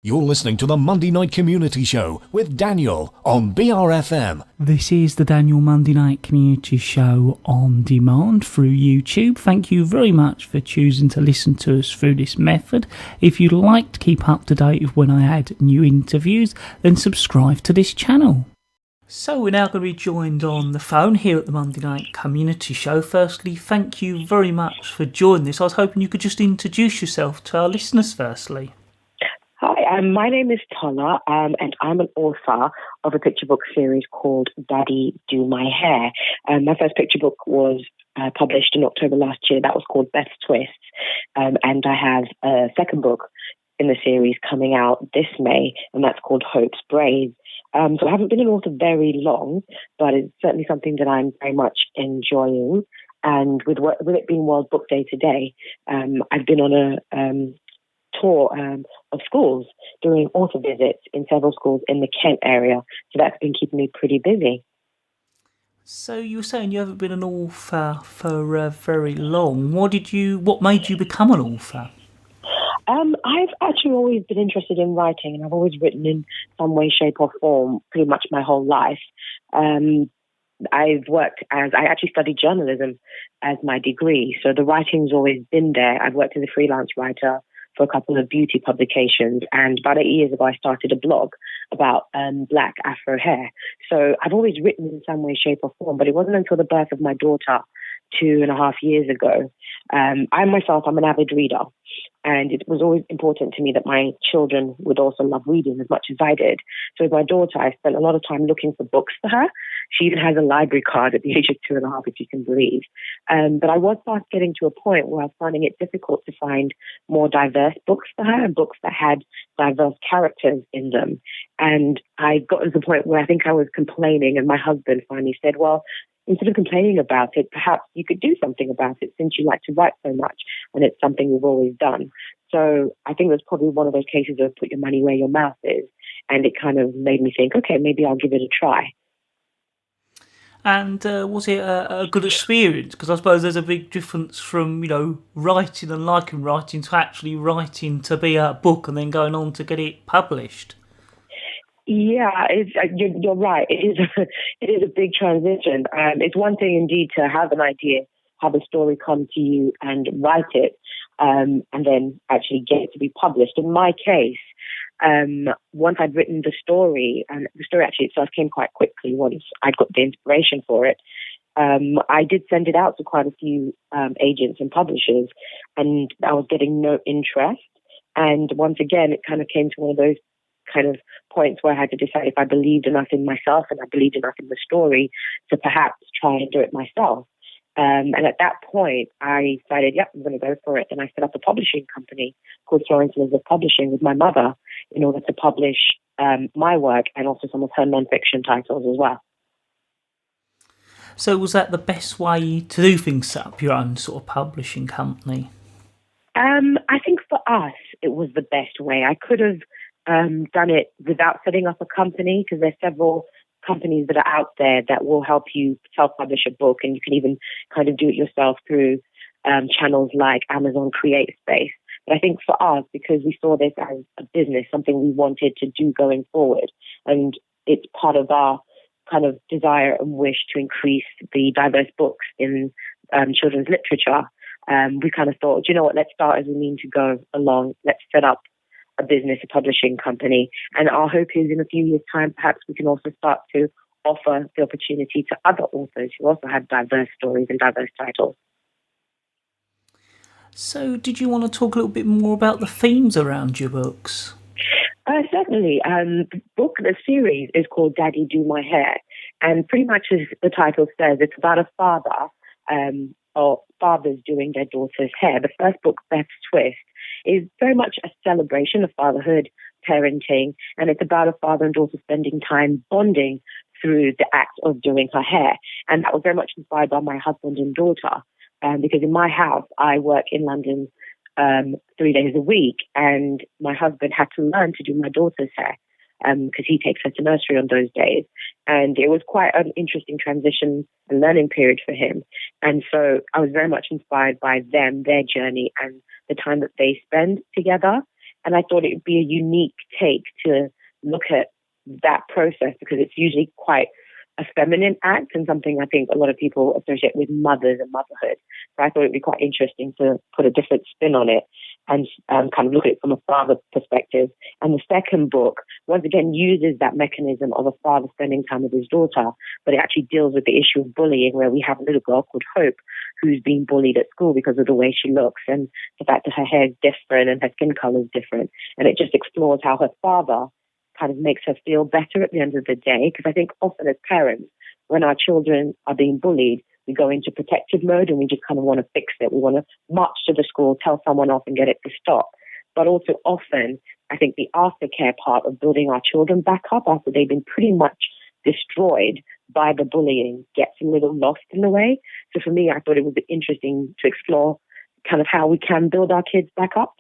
You're listening to the Monday Night Community Show with Daniel on BRFM. This is the Daniel Monday Night Community Show on demand through YouTube. Thank you very much for choosing to listen to us through this method. If you'd like to keep up to date with when I add new interviews, then subscribe to this channel. So we're now going to be joined on the phone here at the Monday Night Community Show. Firstly, thank you very much for joining us. I was hoping you could just introduce yourself to our listeners firstly. Hi, my name is Tola, and I'm an author of a picture book series called Daddy Do My Hair. My first picture book was published in October last year. That was called Beth's Twists, and I have a second book in the series coming out this May, and that's called Hope's Braids. So I haven't been an author very long, but it's certainly something that I'm very much enjoying. And with it being World Book Day today, I've been on a tour of schools doing author visits in several schools in the Kent area. So that's been keeping me pretty busy. So you were saying you haven't been an author for very long. What made you become an author? I've actually always been interested in writing, and I've always written in some way, shape or form pretty much my whole life. I actually studied journalism as my degree, so the writing's always been there. I've worked as a freelance writer for a couple of beauty publications, and about 8 years ago I started a blog about black Afro hair. So I've always written in some way, shape or form, but it wasn't until the birth of my daughter 2.5 years ago. I'm an avid reader, and it was always important to me that my children would also love reading as much as I did. So with my daughter, I spent a lot of time looking for books for her. She even has a library card at the age of 2.5, if you can believe. But I was fast getting to a point where I was finding it difficult to find more diverse books for her and books that had diverse characters in them. And I got to the point where I think I was complaining, and my husband finally said, well, instead of complaining about it, perhaps you could do something about it since you like to write so much and it's something you've always done. So I think that's probably one of those cases of put your money where your mouth is. And it kind of made me think, okay, maybe I'll give it a try. And was it a good experience? Because I suppose there's a big difference from, writing and liking writing to actually writing to be a book and then going on to get it published. Yeah, you're right. It is a big transition. It's one thing indeed to have an idea, have a story come to you and write it, and then actually get it to be published. In my case, once I'd written the story, and the story actually itself came quite quickly once I'd got the inspiration for it, I did send it out to quite a few agents and publishers, and I was getting no interest. And once again, it kind of came to one of those kind of points where I had to decide if I believed enough in myself and I believed enough in the story to perhaps try and do it myself. And at that point, I decided, I'm going to go for it. And I set up a publishing company called Florence Elizabeth Publishing with my mother in order to publish my work and also some of her nonfiction titles as well. So was that the best way to do things, set up your own sort of publishing company? I think for us, it was the best way. I could have done it without setting up a company, because there's several companies that are out there that will help you self-publish a book, and you can even kind of do it yourself through channels like Amazon CreateSpace. But I think for us, because we saw this as a business, something we wanted to do going forward, and it's part of our kind of desire and wish to increase the diverse books in children's literature, we kind of thought, let's start as we mean to go along. Let's set up a business, a publishing company. And our hope is in a few years' time, perhaps we can also start to offer the opportunity to other authors who also have diverse stories and diverse titles. So did you want to talk a little bit more about the themes around your books? Certainly. The series is called Daddy Do My Hair. And pretty much as the title says, it's about a father or fathers doing their daughter's hair. The first book, Beth's Twist, is very much a celebration of fatherhood, parenting, and it's about a father and daughter spending time bonding through the act of doing her hair. And that was very much inspired by my husband and daughter, because in my house, I work in London 3 days a week, and my husband had to learn to do my daughter's hair because he takes her to nursery on those days. And it was quite an interesting transition and learning period for him. And so I was very much inspired by them, their journey, and the time that they spend together. And I thought it would be a unique take to look at that process, because it's usually quite a feminine act and something I think a lot of people associate with mothers and motherhood. So I thought it'd be quite interesting to put a different spin on it and kind of look at it from a father perspective. And the second book, once again, uses that mechanism of a father spending time with his daughter, but it actually deals with the issue of bullying, where we have a little girl called Hope who's being bullied at school because of the way she looks and the fact that her hair is different and her skin color is different. And it just explores how her father kind of makes her feel better at the end of the day. Because I think often as parents, when our children are being bullied, we go into protective mode and we just kind of want to fix it. We want to march to the school, tell someone off and get it to stop. But also often, I think the aftercare part of building our children back up after they've been pretty much destroyed by the bullying gets a little lost in the way. So for me, I thought it would be interesting to explore kind of how we can build our kids back up.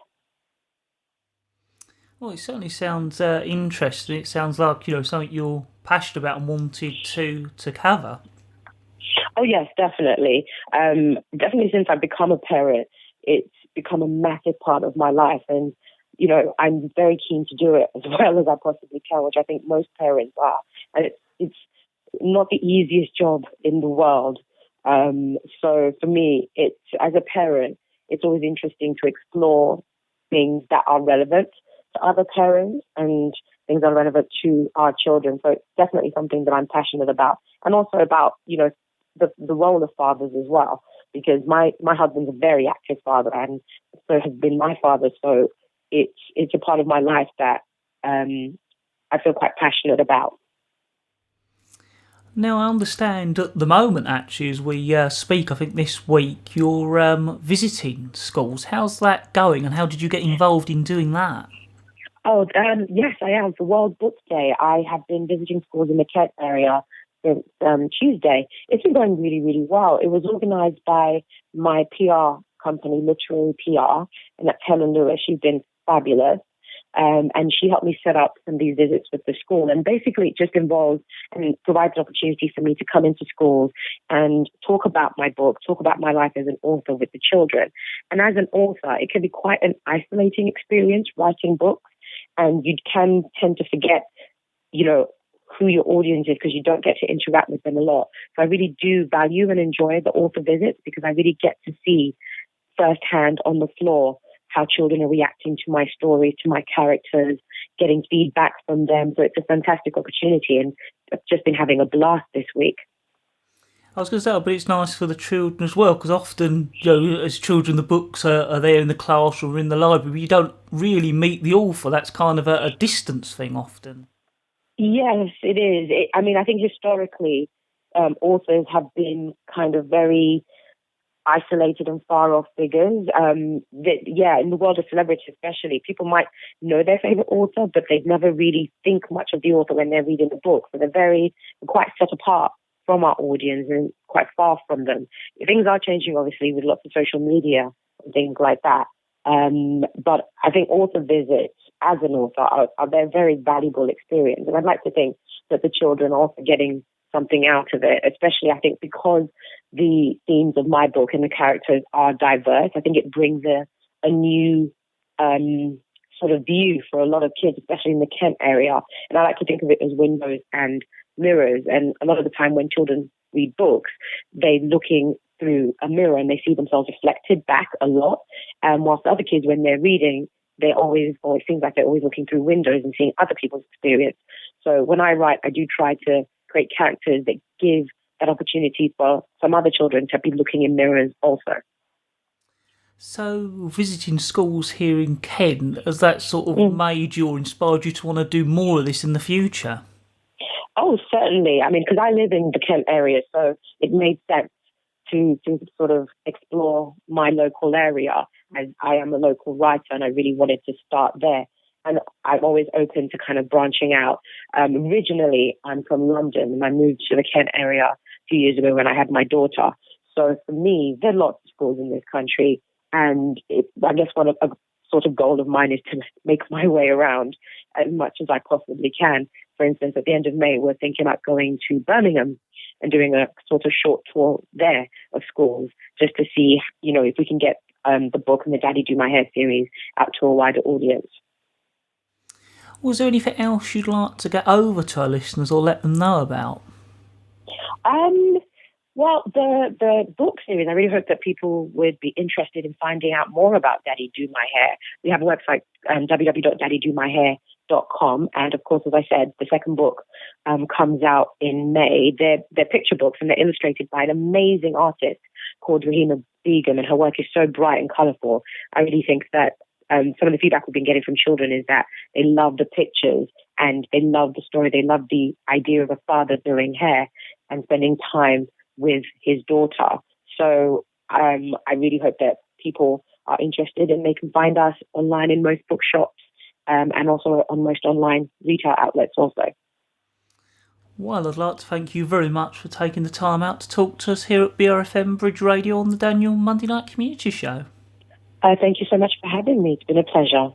Well, it certainly sounds interesting. It sounds like, something you're passionate about and wanted to cover. Oh, yes, definitely. Definitely since I've become a parent, it's become a massive part of my life. And, I'm very keen to do it as well as I possibly can, which I think most parents are. And it's not the easiest job in the world. So for me, as a parent, it's always interesting to explore things that are relevant to other parents and things that are relevant to our children. So it's definitely something that I'm passionate about. And also about, the role of fathers as well, because my husband's a very active father, and so has been my father. So it's a part of my life that I feel quite passionate about. Now, I understand at the moment, actually, as we speak, I think this week, you're visiting schools. How's that going, and how did you get involved in doing that? Oh, yes, I am. For World Book Day, I have been visiting schools in the Kent area since Tuesday. It's been going really, really well. It was organised by my PR company, Literary PR, and that's Helen Lewis. She's been fabulous. And she helped me set up some of these visits with the school. And basically, it just involves and provides an opportunity for me to come into schools and talk about my book, talk about my life as an author with the children. And as an author, it can be quite an isolating experience writing books. And you can tend to forget, who your audience is, because you don't get to interact with them a lot. So I really do value and enjoy the author visits, because I really get to see firsthand on the floor how children are reacting to my stories, to my characters, getting feedback from them. So it's a fantastic opportunity, and I've just been having a blast this week. I was going to say, but it's nice for the children as well, because often, as children, the books are there in the classroom or in the library, but you don't really meet the author. That's kind of a distance thing often. Yes, it is. I think historically, authors have been kind of very isolated and far off figures. In the world of celebrity especially, people might know their favorite author, but they'd never really think much of the author when they're reading the book. So they're quite set apart from our audience and quite far from them. Things are changing, obviously, with lots of social media and things like that. But I think author visits as an author are a very valuable experience. And I'd like to think that the children are also getting something out of it, especially I think because the themes of my book and the characters are diverse. I think it brings a new sort of view for a lot of kids, especially in the Kent area. And I like to think of it as windows and mirrors. And a lot of the time when children read books, they're looking through a mirror and they see themselves reflected back a lot. Whilst other kids, when they're reading, it seems like they're always looking through windows and seeing other people's experience. So when I write, I do try to create characters that give that opportunity for some other children to be looking in mirrors also. So visiting schools here in Kent, has that sort of made you or inspired you to want to do more of this in the future? Oh, certainly. Because I live in the Kent area, so it made sense to sort of explore my local area, as I am a local writer and I really wanted to start there. And I'm always open to kind of branching out. Originally, I'm from London and I moved to the Kent area a few years ago when I had my daughter. So for me, there are lots of schools in this country. And I guess one of a sort of goal of mine is to make my way around as much as I possibly can. For instance, at the end of May, we're thinking about going to Birmingham and doing a sort of short tour there of schools just to see, if we can get the book and the Daddy Do My Hair series out to a wider audience. Was there anything else you'd like to get over to our listeners or let them know about? Well, the book series, I really hope that people would be interested in finding out more about Daddy Do My Hair. We have a website, www.daddydomyhair.com. And of course, as I said, the second book comes out in May. They're picture books and they're illustrated by an amazing artist called Rahima Begum, and her work is so bright and colourful. I really think that some of the feedback we've been getting from children is that they love the pictures and they love the story. They love the idea of a father doing hair and spending time with his daughter. So I really hope that people are interested, and they can find us online in most bookshops and also on most online retail outlets also. Well, I'd like to thank you very much for taking the time out to talk to us here at BRFM Bridge Radio on the Daniel Monday Night Community Show. Thank you so much for having me. It's been a pleasure.